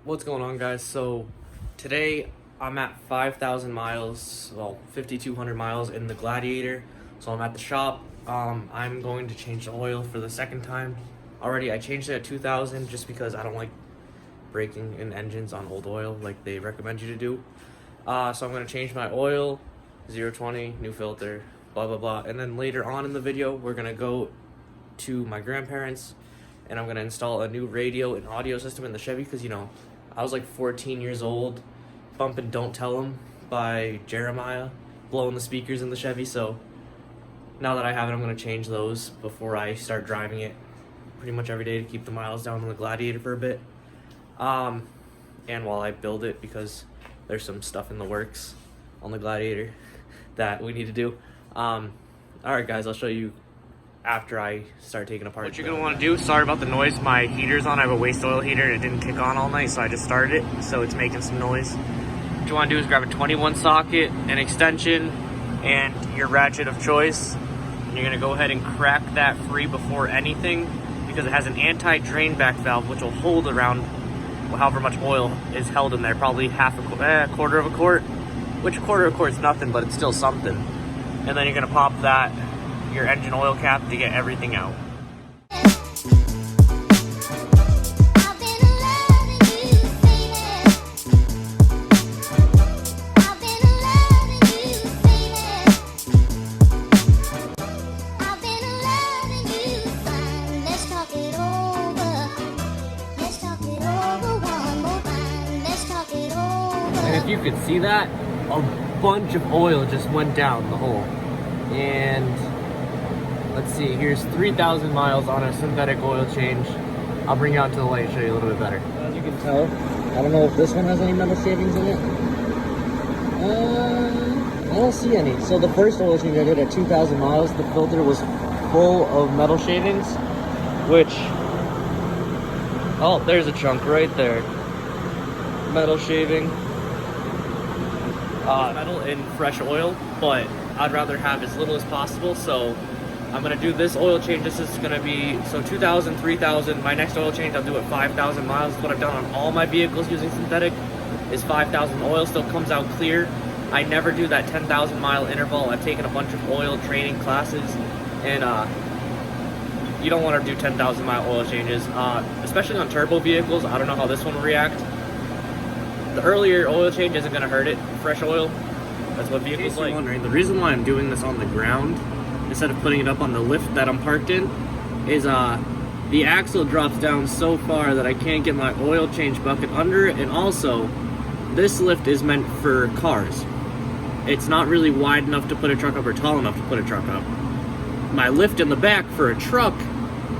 What's going on, guys? So today I'm at 5,000 miles, well 5,200 miles in the Gladiator. So I'm at the shop. I'm going to change the oil for the second time already. I changed it at 2,000 just because I don't like breaking in engines on old oil like they recommend you to do. So I'm going to change my oil, 020, new filter, blah blah blah. And then later on in the video we're going to go to my grandparents and I'm going to install a new radio and audio system in the Chevy because, you know, I was like 14 years old bumping Don't Tell 'Em by Jeremiah, blowing the speakers in the Chevy. So now that I have it, I'm going to change those before I start driving it pretty much every day to keep the miles down on the Gladiator for a bit. And while I build it, because there's some stuff in the works on the Gladiator that we need to do. Alright guys, I'll show you after I start taking apart. What you're gonna want to do, sorry about the noise, my heater's on. I have a waste oil heater and it didn't kick on all night, so I just started it, so it's making some noise. What you want to do is grab a 21 socket, an extension, and your ratchet of choice. And you're gonna go ahead and crack that free before anything because it has an anti-drain back valve which will hold around however much oil is held in there, probably quarter of a quart, which a quarter of a quart is nothing, but it's still something. And then you're gonna pop that your engine oil cap to get everything out. And if you could see that, a bunch of oil just went down the hole. And let's see, here's 3,000 miles on a synthetic oil change. I'll bring you out to the light and show you a little bit better. As you can tell, I don't know if this one has any metal shavings in it. I don't see any. So the first oil change I did at 2,000 miles, the filter was full of metal shavings, which, oh, there's a chunk right there. Metal shaving. Metal in fresh oil, but I'd rather have as little as possible, so I'm gonna do this oil change. This is gonna be, so 2,000, 3,000. My next oil change I'll do at 5,000 miles. What I've done on all my vehicles using synthetic is 5,000. Oil still comes out clear. I never do that 10,000 mile interval. I've taken a bunch of oil training classes, and you don't want to do 10,000 mile oil changes, especially on turbo vehicles. I don't know how this one will react. The earlier oil change isn't gonna hurt it. Fresh oil, that's what vehicles like. Wondering, the reason why I'm doing this on the ground instead of putting it up on the lift that I'm parked in is the axle drops down so far that I can't get my oil change bucket under it, and also this lift is meant for cars. It's not really wide enough to put a truck up or tall enough to put a truck up. My lift in the back for a truck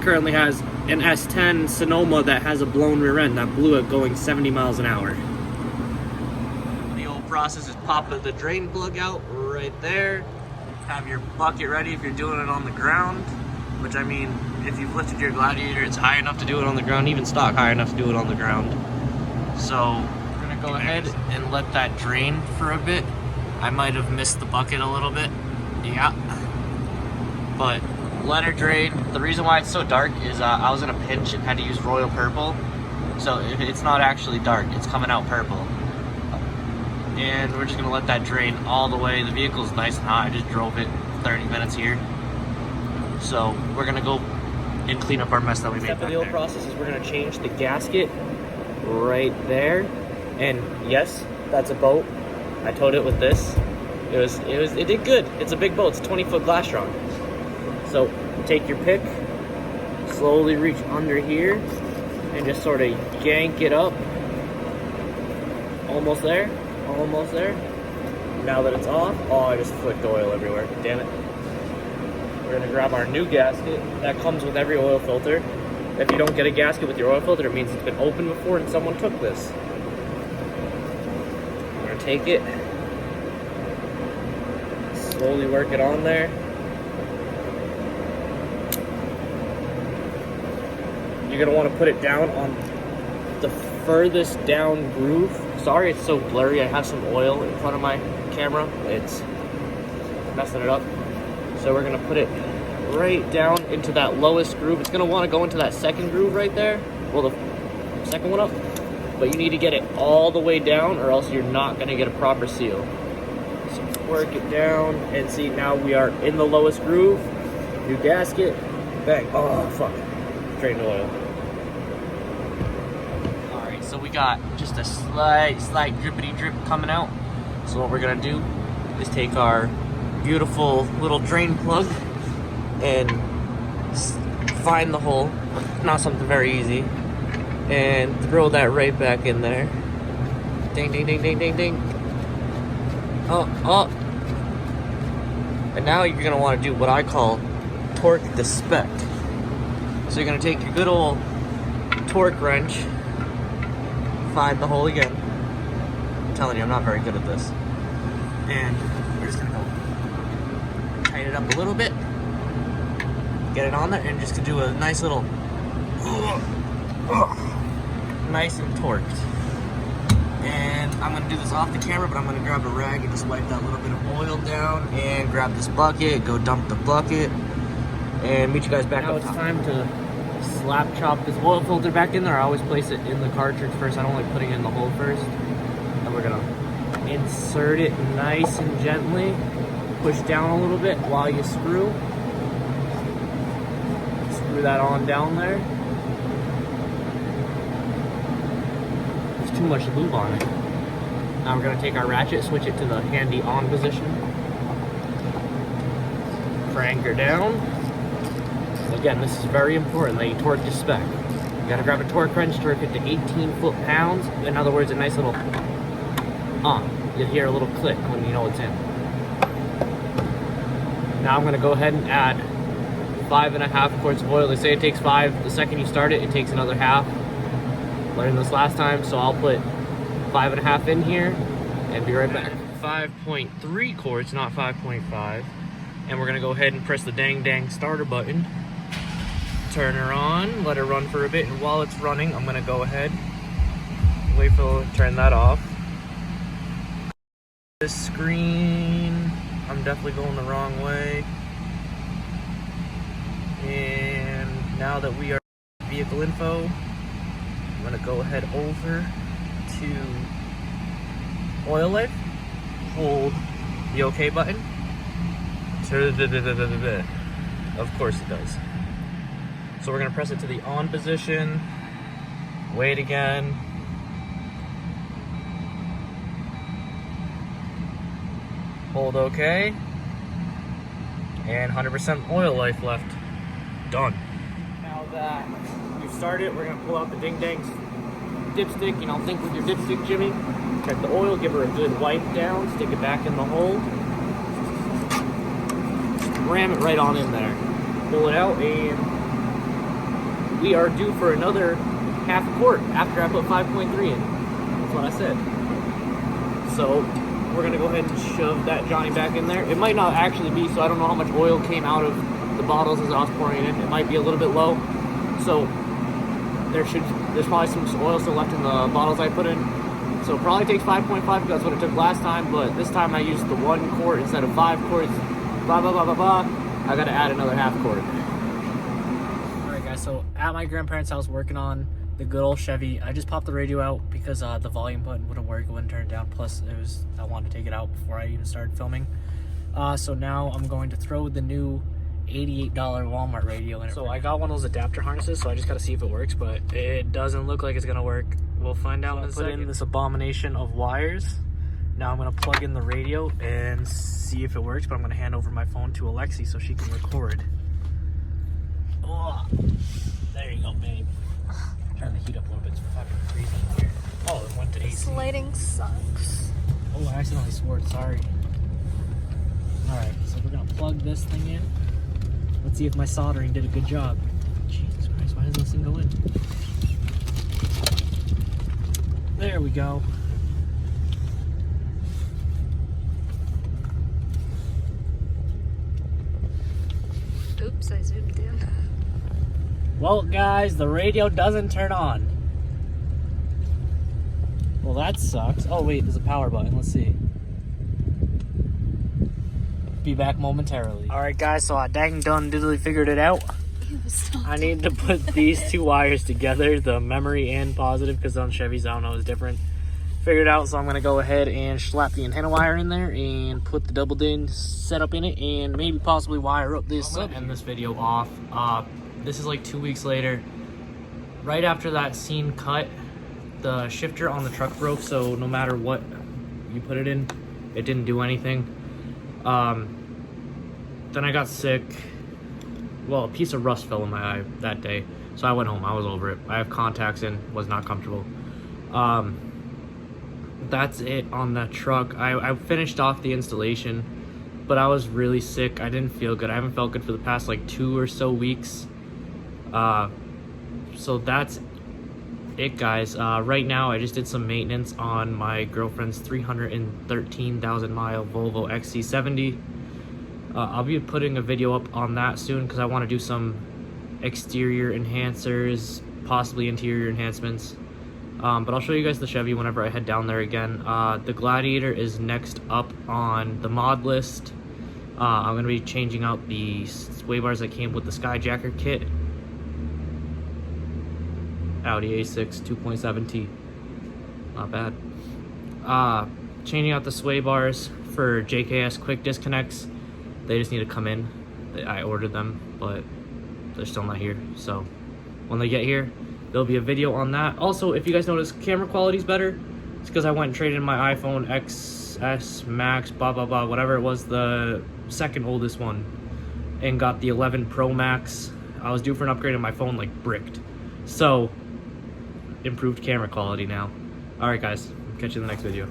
currently has an S10 Sonoma that has a blown rear end that blew it going 70 miles an hour. The old process is pop the drain plug out right there. Have your bucket ready if you're doing it on the ground, which, I mean, if you've lifted your Gladiator, it's high enough to do it on the ground, even stock high enough to do it on the ground. So we're gonna go ahead and let that drain for a bit. I might have missed the bucket a little bit, yeah, but let it drain. The reason why it's so dark is I was in a pinch and had to use royal purple, so it's not actually dark, it's coming out purple. And we're just gonna let that drain all the way. The vehicle's nice and hot. I just drove it 30 minutes here. So we're gonna go and clean up our mess that we made. Step of the old process is we're gonna change the gasket right there. And yes, that's a boat. I towed it with this. It did good. It's a big boat. It's a 20-foot glass trunk. So take your pick, slowly reach under here, and just sort of yank it up. Almost there. Almost there. Now that it's off, oh, I just flicked oil everywhere. Damn it. We're gonna grab our new gasket that comes with every oil filter. If you don't get a gasket with your oil filter, it means it's been opened before and someone took this. We're gonna take it, slowly work it on there. You're gonna want to put it down on the furthest down groove. Sorry it's so blurry, I have some oil in front of my camera. It's messing it up. So we're gonna put it right down into that lowest groove. It's gonna wanna go into that second groove right there. Well, the second one up. but you need to get it all the way down or else you're not going to get a proper seal. So work it down and see, now we are in the lowest groove. New gasket, bang. Oh fuck, drained oil. Alright, so we got just a slight drippity drip coming out. So what we're gonna do is take our beautiful little drain plug and find the hole, not something very easy, and throw that right back in there. Ding, ding, ding, ding, ding, ding. Oh. And now you're gonna wanna do what I call torque the spec. So you're gonna take your good old torque wrench, find the hole again. I'm telling you, I'm not very good at this. And we're just gonna go tighten it up a little bit, get it on there, and just to do a nice little, nice and torqued. And I'm gonna do this off the camera, but I'm gonna grab a rag and just wipe that little bit of oil down, and grab this bucket, go dump the bucket, and meet you guys back up top. Now it's time to slap chop this oil filter back in there. I always place it in the cartridge first. I don't like putting it in the hole first. And we're gonna insert it nice and gently. Push down a little bit while you screw. Screw that on down there. There's too much lube on it. Now we're gonna take our ratchet, switch it to the handy on position. Crank her down. Again, this is very important that you torque your spec. You gotta grab a torque wrench, torque it to 18 foot-pounds. In other words, a nice little you'll hear a little click when you know it's in. Now I'm gonna go ahead and add 5.5 quarts of oil. They say it takes 5. The second you start it, it takes another half. Learned this last time, so I'll put 5.5 in here and be right back. 5.3 quarts, not 5.5. And we're gonna go ahead and press the dang starter button. Turn her on, let her run for a bit, and while it's running, I'm gonna go ahead, wait for it to turn that off. This screen, I'm definitely going the wrong way. And now that we are vehicle info, I'm gonna go ahead over to oil life, hold the OK button. Of course it does. So we're gonna press it to the on position, wait again. Hold OK. And 100% oil life left. Done. Now that we've started, we're gonna pull out the ding dang dipstick. You know, think with your dipstick, Jimmy. Check the oil, give her a good wipe down, stick it back in the hole. Ram it right on in there. Pull it out, and we are due for another half quart after I put 5.3 in. That's what I said. So we're gonna go ahead and shove that Johnny back in there. It might not actually be, so I don't know how much oil came out of the bottles as I was pouring it in. It might be a little bit low. So there's probably some oil still left in the bottles I put in. So it probably takes 5.5 because that's what it took last time, but this time I used the 1 quart instead of 5 quarts. Blah, blah, blah, blah, blah. I gotta add another half quart. Alright guys, so at my grandparents' house working on the good old Chevy, I just popped the radio out because the volume button wouldn't work, it wouldn't turn down, plus I wanted to take it out before I even started filming. So now I'm going to throw the new $88 Walmart radio in it. So I got one of those adapter harnesses, so I just gotta see if it works, but it doesn't look like it's gonna work. We'll find out in a second. Put in this abomination of wires. Now I'm gonna plug in the radio and see if it works, but I'm gonna hand over my phone to Alexi so she can record. Oh, there you go, babe. Turn the heat up a little bit, it's fucking freezing here. Oh, it went to AC. This lighting sucks. Oh, I accidentally swore, sorry. Alright, so we're gonna plug this thing in. Let's see if my soldering did a good job. Jesus Christ, why doesn't this thing go in? There we go. Oops, I zoomed in. Well, guys, the radio doesn't turn on. Well, that sucks. Oh, wait, there's a power button. Let's see. Be back momentarily. All right, guys, so I dang done diddly figured it out. I need to put these two wires together, the memory and positive, because on Chevys, I don't know, it's different. Figured it out, so I'm going to go ahead and slap the antenna wire in there and put the double DIN setup in it and maybe possibly wire up this sub. End this video off. This is like 2 weeks later. Right after that scene cut, the shifter on the truck broke, so no matter what you put it in, it didn't do anything. Then I got sick. Well, a piece of rust fell in my eye that day, so I went home. I was over it. I have contacts in, was not comfortable. That's it on that truck. I finished off the installation, but I was really sick. I didn't feel good. I haven't felt good for the past like 2 or so weeks. So that's it, guys. Right now I just did some maintenance on my girlfriend's 313,000 mile Volvo XC70. I'll be putting a video up on that soon because I want to do some exterior enhancers, possibly interior enhancements. But I'll show you guys the Chevy whenever I head down there again. The Gladiator is next up on the mod list. I'm going to be changing out the sway bars that came with the Skyjacker kit. Audi A6 2.7T. Not bad. Changing out the sway bars for JKS quick disconnects. They just need to come in. I ordered them, but they're still not here. So when they get here, there'll be a video on that. Also, if you guys notice camera quality is better, it's because I went and traded in my iPhone XS Max, blah, blah, blah, whatever it was, the second oldest one, and got the 11 Pro Max. I was due for an upgrade and my phone like bricked. So, improved camera quality now. Alright guys, catch you in the next video.